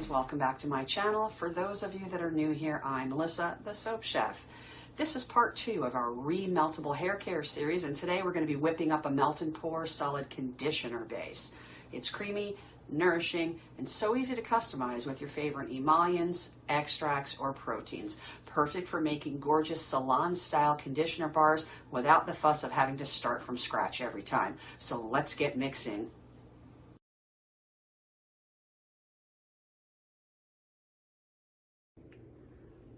friends, welcome back to my channel. For those of you that are new here, I'm Melissa, the Soap Chef. This is part 2 of our Remeltable Hair Care Series, and today we're going to be whipping up a melt and pour solid conditioner base. It's creamy, nourishing, and so easy to customize with your favorite emollients, extracts, or proteins. Perfect for making gorgeous salon-style conditioner bars without the fuss of having to start from scratch every time. So let's get mixing.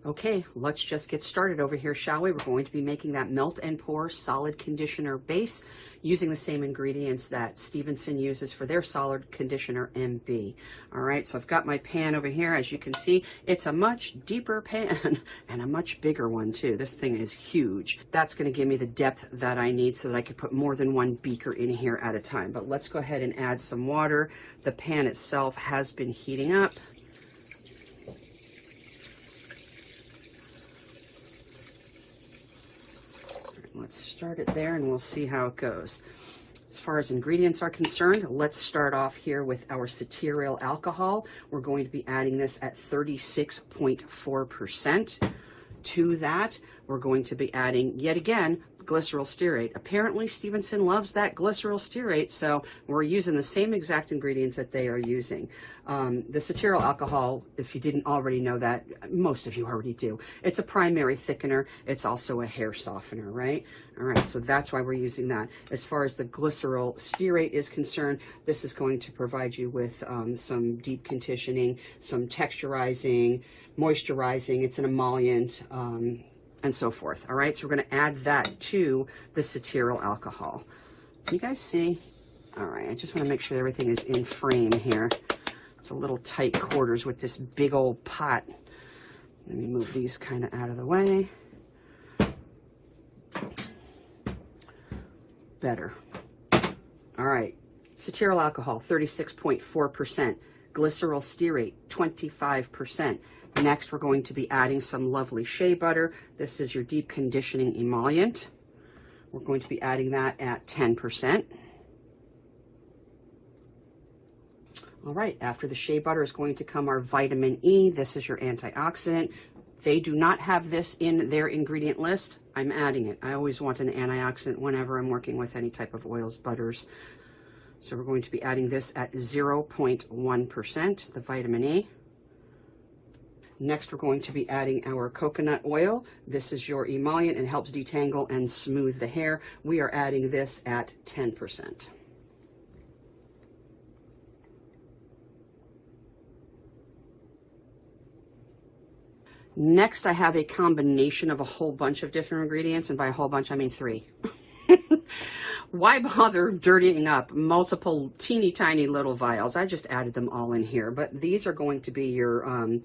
Okay, let's just get started over here, shall we? We're going to be making that melt and pour solid conditioner base using the same ingredients that Stephenson uses for their solid conditioner MB. All right, so I've got my pan over here. As you can see, it's a much deeper pan and a much bigger one too. This thing is huge. That's going to give me the depth that I need so that I can put more than one beaker in here at a time. But let's go ahead and add some water. The pan itself has been heating up. Let's start it there and we'll see how it goes. As far as ingredients are concerned, let's start off here with our cetearyl alcohol. We're going to be adding this at 36.4%. To that, we're going to be adding, yet again, glycerol stearate. Apparently, Stephenson loves that glycerol stearate, so we're using the same exact ingredients that they are using. The cetearyl alcohol, if you didn't already know that, most of you already do. It's a primary thickener. It's also a hair softener, right? All right, so that's why we're using that. As far as the glycerol stearate is concerned, this is going to provide you with some deep conditioning, some texturizing, moisturizing. It's an emollient, and so forth. All right, so we're going to add that to the cetearyl alcohol. Can you guys see? All right, I just want to make sure everything is in frame here. It's a little tight quarters with this big old pot. Let me move these kind of out of the way. Better. All right, cetearyl alcohol, 36.4%. Glycerol stearate, 25%. Next, we're going to be adding some lovely shea butter. This is your deep conditioning emollient. We're going to be adding that at 10%. All right, after the shea butter is going to come our vitamin E. This is your antioxidant. They do not have this in their ingredient list. I'm adding it. I always want an antioxidant whenever I'm working with any type of oils, butters. So we're going to be adding this at 0.1%, the vitamin E. Next, we're going to be adding our coconut oil. This is your emollient and helps detangle and smooth the hair. We are adding this at 10%. Next, I have a combination of a whole bunch of different ingredients, and by a whole bunch, I mean 3. Why bother dirtying up multiple teeny tiny little vials? I just added them all in here, but these are going to be your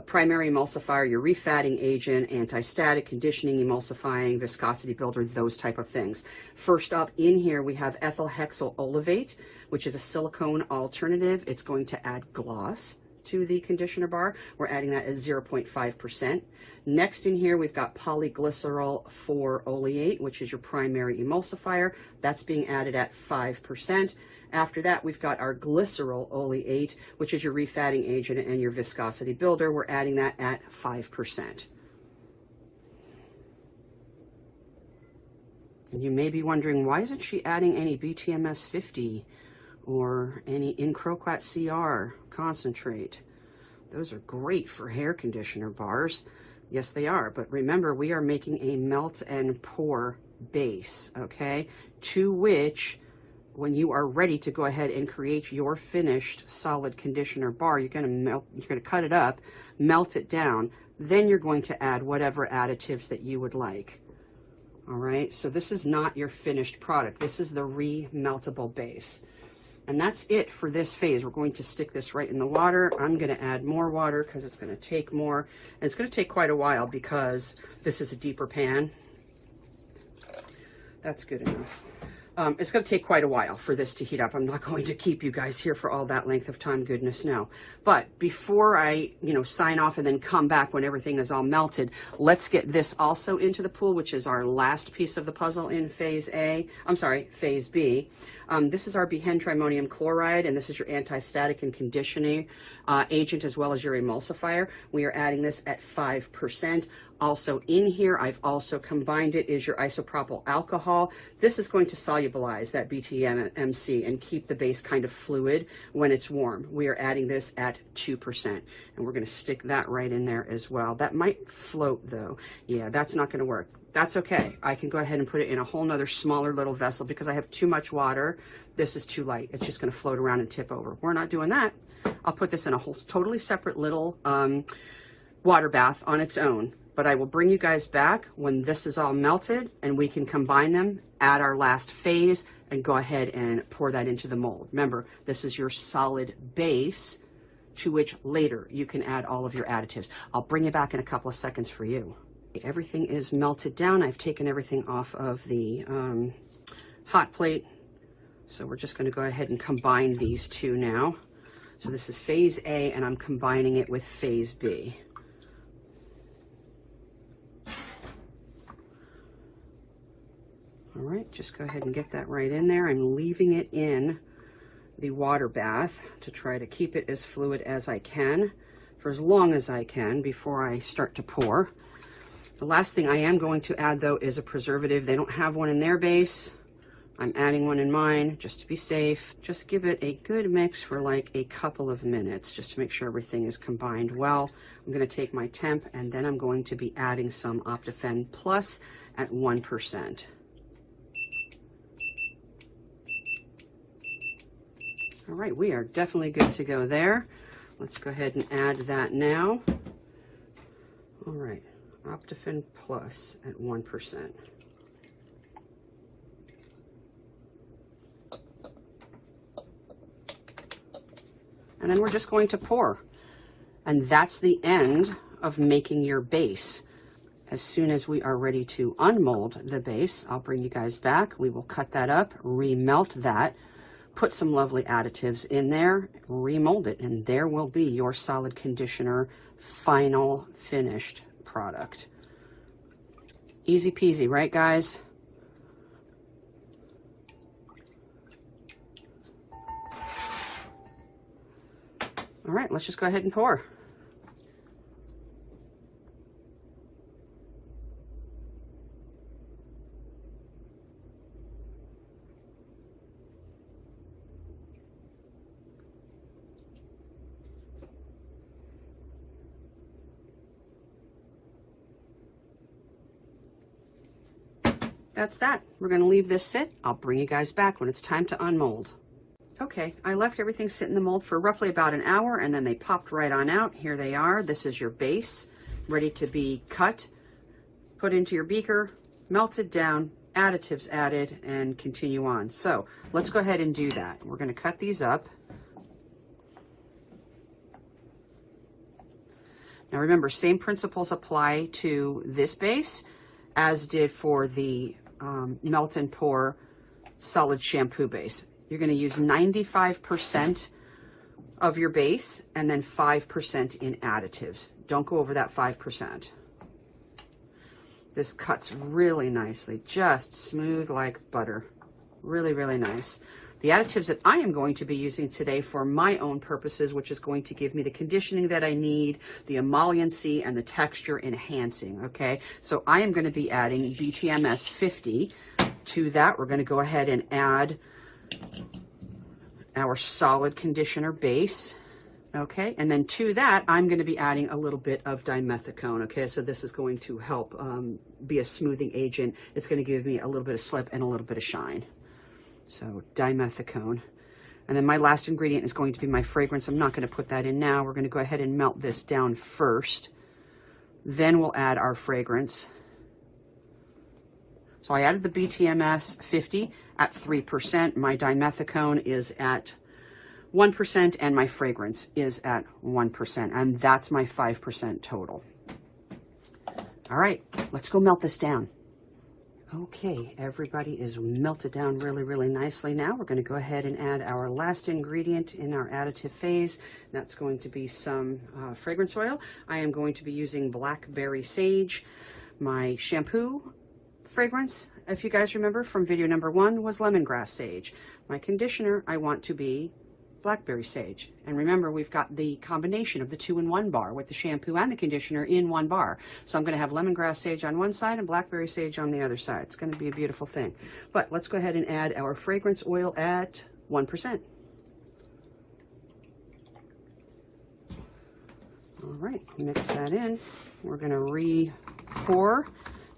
primary emulsifier, your refatting agent, anti-static, conditioning, emulsifying, viscosity builder, those type of things. First up in here, we have ethyl hexyl olivate, which is a silicone alternative. It's going to add gloss to the conditioner bar. We're adding that at 0.5%. Next in here, we've got polyglycerol 4-oleate, which is your primary emulsifier. That's being added at 5%. After that, we've got our glycerol oleate, which is your refatting agent and your viscosity builder. We're adding that at 5%. And you may be wondering, why isn't she adding any BTMS 50 or any Incroquat CR concentrate? Those are great for hair conditioner bars. Yes, they are. But remember, we are making a melt and pour base, okay? To which, when you are ready to go ahead and create your finished solid conditioner bar, you're going to cut it up, melt it down, then you're going to add whatever additives that you would like. All right, so this is not your finished product. This is the remeltable base. And that's it for this phase. We're going to stick this right in the water. I'm going to add more water because it's going to take more. And it's going to take quite a while because this is a deeper pan. That's good enough. It's going to take quite a while for this to heat up. I'm not going to keep you guys here for all that length of time, goodness no. But before I, sign off and then come back when everything is all melted, let's get this also into the pool, which is our last piece of the puzzle in phase B. This is our bihentrimonium chloride, and this is your anti-static and conditioning agent, as well as your emulsifier. We are adding this at 5%. Also in here, I've also combined it, is your isopropyl alcohol. This is going to solubilize that BTMC and keep the base kind of fluid when it's warm. We are adding this at 2%, and we're going to stick that right in there as well. That might float though. Yeah, that's not going to work. That's okay. I can go ahead and put it in a whole nother smaller little vessel because I have too much water. This is too light. It's just going to float around and tip over. We're not doing that. I'll put this in a whole totally separate little water bath on its own. But I will bring you guys back when this is all melted and we can combine them, add our last phase, and go ahead and pour that into the mold. Remember, this is your solid base to which later you can add all of your additives. I'll bring you back in a couple of seconds for you. Everything is melted down. I've taken everything off of the hot plate. So we're just going to go ahead and combine these two now. So this is phase A, and I'm combining it with phase B. All right, just go ahead and get that right in there. I'm leaving it in the water bath to try to keep it as fluid as I can for as long as I can before I start to pour. The last thing I am going to add though is a preservative. They don't have one in their base. I'm adding one in mine just to be safe. Just give it a good mix for like a couple of minutes just to make sure everything is combined well. I'm going to take my temp and then I'm going to be adding some Optifen Plus at 1%. All right, we are definitely good to go there. Let's go ahead and add that now. All right, Optifen Plus at 1%. And then we're just going to pour. And that's the end of making your base. As soon as we are ready to unmold the base, I'll bring you guys back. We will cut that up, remelt that, put some lovely additives in there, remold it, and there will be your solid conditioner final finished product. Easy peasy, right guys? All right, let's just go ahead and pour. That's that. We're going to leave this sit. I'll bring you guys back when it's time to unmold. Okay, I left everything sit in the mold for roughly about an hour and then they popped right on out. Here they are. This is your base, ready to be cut, put into your beaker, melted down, additives added, and continue on. So let's go ahead and do that. We're going to cut these up. Now remember, same principles apply to this base as did for the melt and pour solid shampoo base. You're going to use 95% of your base and then 5% in additives. Don't go over that 5%. This cuts really nicely, just smooth like butter. Really, really nice. The additives that I am going to be using today for my own purposes, which is going to give me the conditioning that I need, the emolliency, and the texture enhancing, okay? So I am going to be adding BTMS 50. To that, we're going to go ahead and add our solid conditioner base, okay? And then to that, I'm going to be adding a little bit of dimethicone, okay? So this is going to help be a smoothing agent. It's going to give me a little bit of slip and a little bit of shine. So dimethicone. And then my last ingredient is going to be my fragrance. I'm not going to put that in now. We're going to go ahead and melt this down first. Then we'll add our fragrance. So I added the BTMS 50 at 3%. My dimethicone is at 1% and my fragrance is at 1%. And that's my 5% total. All right, let's go melt this down. Okay, everybody is melted down really, really nicely now. We're going to go ahead and add our last ingredient in our additive phase. That's going to be some fragrance oil. I am going to be using Blackberry Sage. My shampoo fragrance, if you guys remember from video number 1, was lemongrass sage. My conditioner, I want to be Blackberry Sage. And remember, we've got the combination of the 2-in-1 bar with the shampoo and the conditioner in one bar. So I'm going to have lemongrass sage on one side and Blackberry Sage on the other side. It's going to be a beautiful thing. But let's go ahead and add our fragrance oil at 1%. All right, mix that in. We're going to re-pour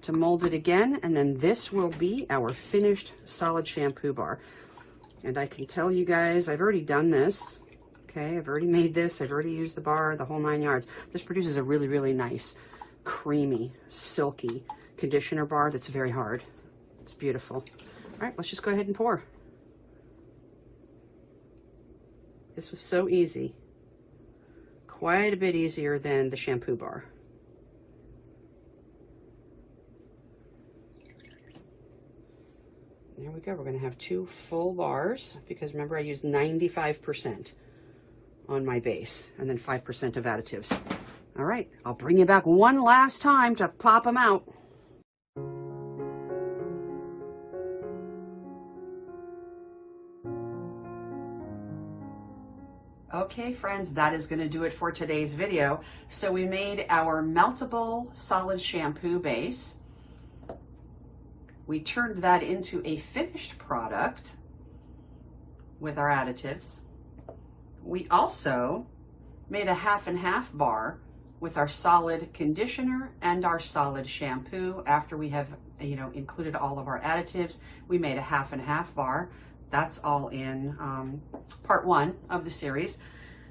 to mold it again, and then this will be our finished solid shampoo bar. And I can tell you guys, I've already done this. Okay, I've already made this. I've already used the bar, the whole 9 yards. This produces a really, really nice, creamy, silky conditioner bar that's very hard. It's beautiful. All right, let's just go ahead and pour. This was so easy. Quite a bit easier than the shampoo bar. There we go. We're going to have 2 full bars because remember I used 95% on my base and then 5% of additives. All right, I'll bring you back one last time to pop them out. Okay, friends, that is going to do it for today's video. So we made our meltable solid shampoo base. We turned that into a finished product with our additives. We also made a half and half bar with our solid conditioner and our solid shampoo. After we have, included all of our additives, we made a half and half bar. That's all in part 1 of the series.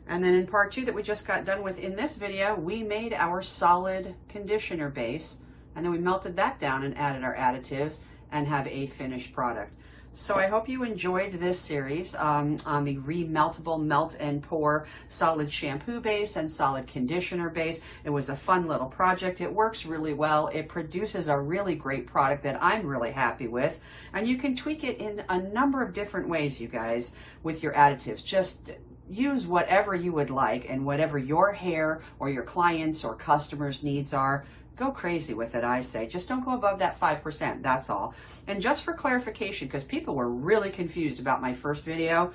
And then in part 2 that we just got done with in this video, we made our solid conditioner base, and then we melted that down and added our additives and have a finished product. So I hope you enjoyed this series on the Remeltable Melt and Pour solid shampoo base and solid conditioner base. It was a fun little project. It works really well. It produces a really great product that I'm really happy with. And you can tweak it in a number of different ways, you guys, with your additives. Just use whatever you would like and whatever your hair or your clients or customers' needs are. Go crazy with it, I say. Just don't go above that 5%, that's all. And just for clarification, because people were really confused about my first video,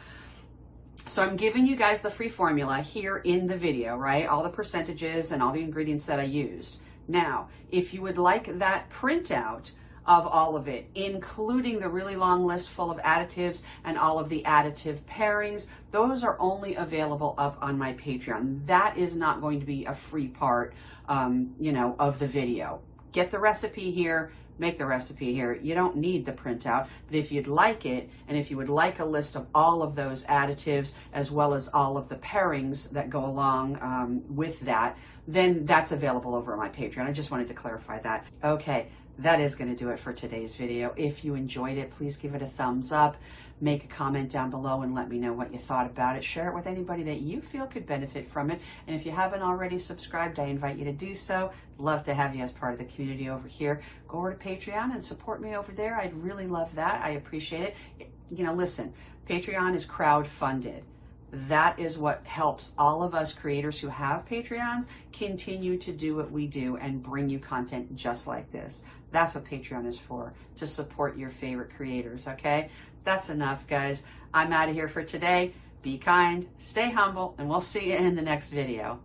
so I'm giving you guys the free formula here in the video, right? All the percentages and all the ingredients that I used. Now, if you would like that printout of all of it, including the really long list full of additives and all of the additive pairings, those are only available up on my Patreon. That is not going to be a free part, of the video. Get the recipe here, make the recipe here. You don't need the printout, but if you'd like it, and if you would like a list of all of those additives, as well as all of the pairings that go along with that, then that's available over on my Patreon. I just wanted to clarify that. Okay. That is going to do it for today's video. If you enjoyed it, please give it a thumbs up. Make a comment down below and let me know what you thought about it. Share it with anybody that you feel could benefit from it. And if you haven't already subscribed, I invite you to do so. Love to have you as part of the community over here. Go over to Patreon and support me over there. I'd really love that. I appreciate it. Listen, Patreon is crowd-funded. That is what helps all of us creators who have Patreons continue to do what we do and bring you content just like this. That's what Patreon is for, to support your favorite creators, okay? That's enough, guys. I'm out of here for today. Be kind, stay humble, and we'll see you in the next video.